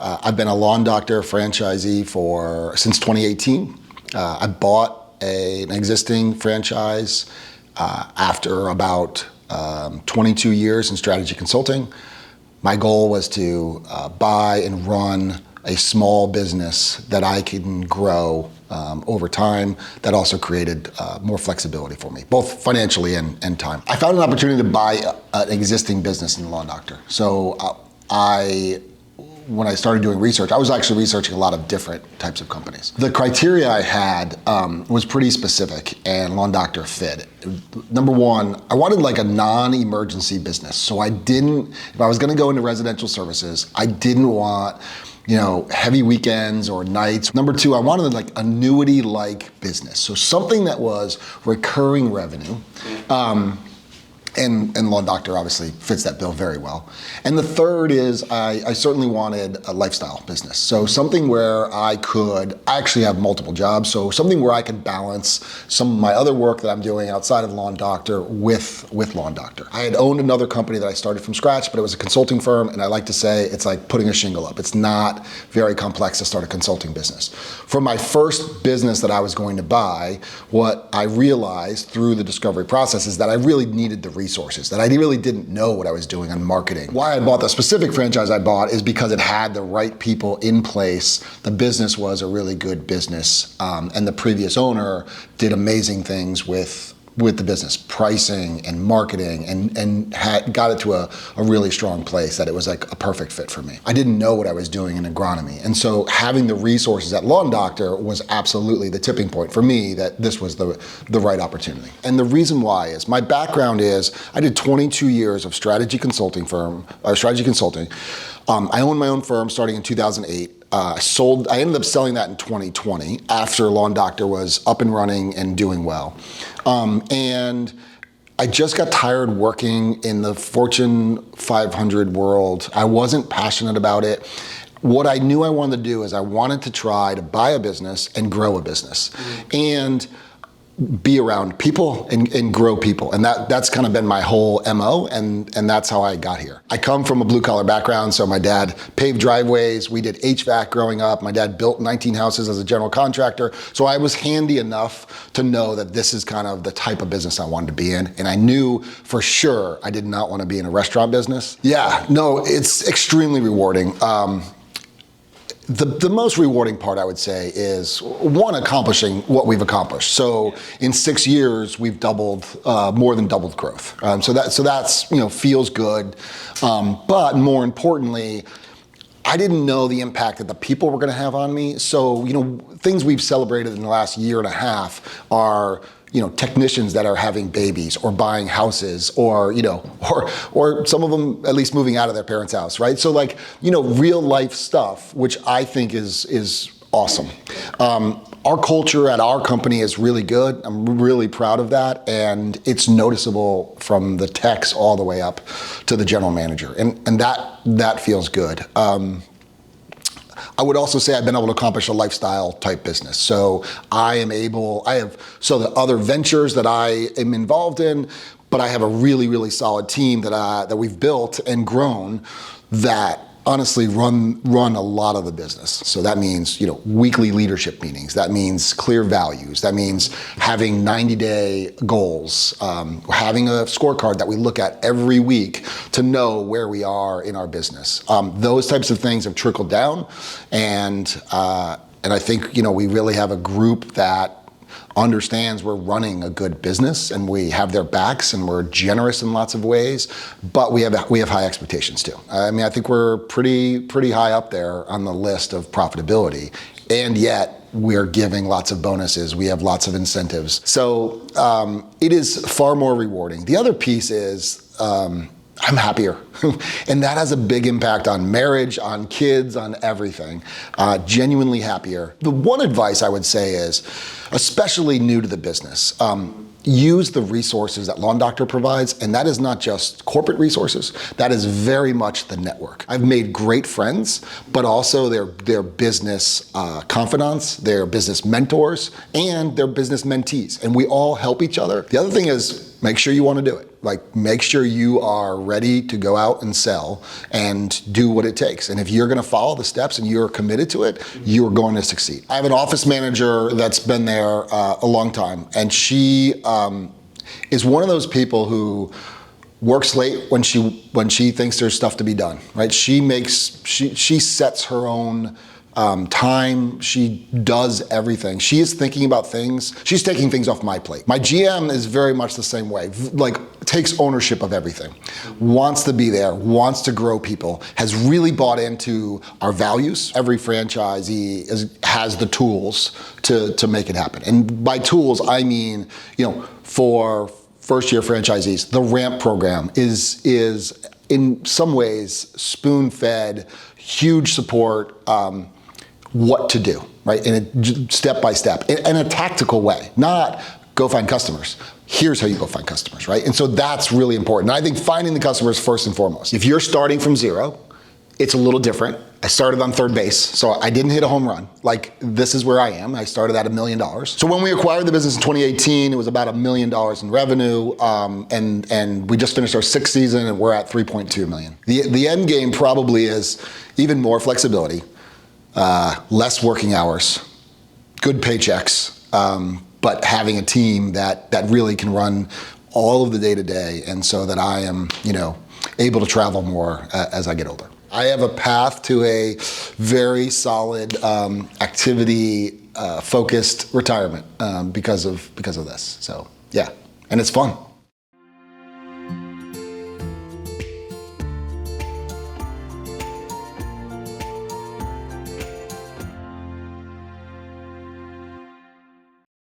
I've been a Lawn Doctor franchisee since 2018. I bought an existing franchise after about 22 years in strategy consulting. My goal was to buy and run a small business that I can grow over time, that also created more flexibility for me, both financially and time. I found an opportunity to buy an existing business in Lawn Doctor. So when I started doing research, I was actually researching a lot of different types of companies. The criteria I had was pretty specific, and Lawn Doctor fit. Number one, I wanted like a non-emergency business. So if I was gonna go into residential services, I didn't want heavy weekends or nights. Number two, I wanted like annuity-like business. So something that was recurring revenue. And Lawn Doctor obviously fits that bill very well. And the third is I certainly wanted a lifestyle business. So something where I actually have multiple jobs, so something where I could balance some of my other work that I'm doing outside of Lawn Doctor with Lawn Doctor. I had owned another company that I started from scratch, but it was a consulting firm, and I like to say it's like putting a shingle up. It's not very complex to start a consulting business. For my first business that I was going to buy, what I realized through the discovery process is that I really needed the resources, that I really didn't know what I was doing on marketing. Why I bought the specific franchise I bought is because it had the right people in place. The business was a really good business, and the previous owner did amazing things with the business, pricing and marketing, and got it to a really strong place that it was like a perfect fit for me. I didn't know what I was doing in agronomy, and so having the resources at Lawn Doctor was absolutely the tipping point for me that this was the right opportunity. And the reason why is my background is I did 22 years of strategy consulting. I owned my own firm starting in 2008. I ended up selling that in 2020 after Lawn Doctor was up and running and doing well. And I just got tired working in the Fortune 500 world. I wasn't passionate about it. What I knew I wanted to do is I wanted to try to buy a business and grow a business. And be around people and grow people. And that's kind of been my whole MO, and that's how I got here. I come from a blue collar background, so my dad paved driveways, we did HVAC growing up, my dad built 19 houses as a general contractor, so I was handy enough to know that this is kind of the type of business I wanted to be in, and I knew for sure I did not want to be in a restaurant business. Yeah, no, it's extremely rewarding. The most rewarding part, I would say, is one, accomplishing what we've accomplished. So in 6 years, we've more than doubled growth. So that's feels good. But more importantly, I didn't know the impact that the people were going to have on me. So things we've celebrated in the last year and a half are technicians that are having babies or buying houses or some of them at least moving out of their parents' house, right? So real life stuff, which I think is awesome. Our culture at our company is really good. I'm really proud of that. And it's noticeable from the techs all the way up to the general manager. And that feels good. I would also say I've been able to accomplish a lifestyle type business. So the other ventures that I am involved in, but I have a really, really solid team that we've built and grown that honestly run a lot of the business. So that means, weekly leadership meetings. That means clear values. That means having 90-day goals, having a scorecard that we look at every week to know where we are in our business. Those types of things have trickled down, and I think, we really have a group that understands we're running a good business and we have their backs and we're generous in lots of ways, but we have high expectations too. I think we're pretty high up there on the list of profitability, and yet we're giving lots of bonuses. We have lots of incentives. So it is far more rewarding. The other piece is I'm happier. And that has a big impact on marriage, on kids, on everything. Genuinely happier. The one advice I would say is, especially new to the business, use the resources that Lawn Doctor provides, and that is not just corporate resources, that is very much the network. I've made great friends, but also their business confidants, their business mentors, and their business mentees, and we all help each other. The other thing is, make sure you want to do it. Like, make sure you are ready to go out and sell and do what it takes. And if you're going to follow the steps and you're committed to it, you're going to succeed. I have an office manager that's been there a long time, and she is one of those people who works late when she thinks there's stuff to be done, right? She sets her own time. She does everything. She is thinking about things. She's taking things off my plate. My GM is very much the same way, like takes ownership of everything, wants to be there, wants to grow people, has really bought into our values. Every franchisee has the tools to make it happen. And by tools, I mean, for first-year franchisees, the RAMP program is in some ways spoon-fed, huge support, what to do, right? Step by step, in a tactical way, not go find customers. Here's how you go find customers, right? And so that's really important. And I think finding the customers first and foremost. If you're starting from zero, it's a little different. I started on third base, so I didn't hit a home run. Like, this is where I am. I started at $1 million. So when we acquired the business in 2018, it was about $1 million in revenue, and we just finished our 6th season, and we're at 3.2 million. The end game probably is even more flexibility, less working hours, good paychecks, but having a team that really can run all of the day-to-day, and so that I am, able to travel more as I get older. I have a path to a very solid activity focused retirement because of this. So yeah, and it's fun.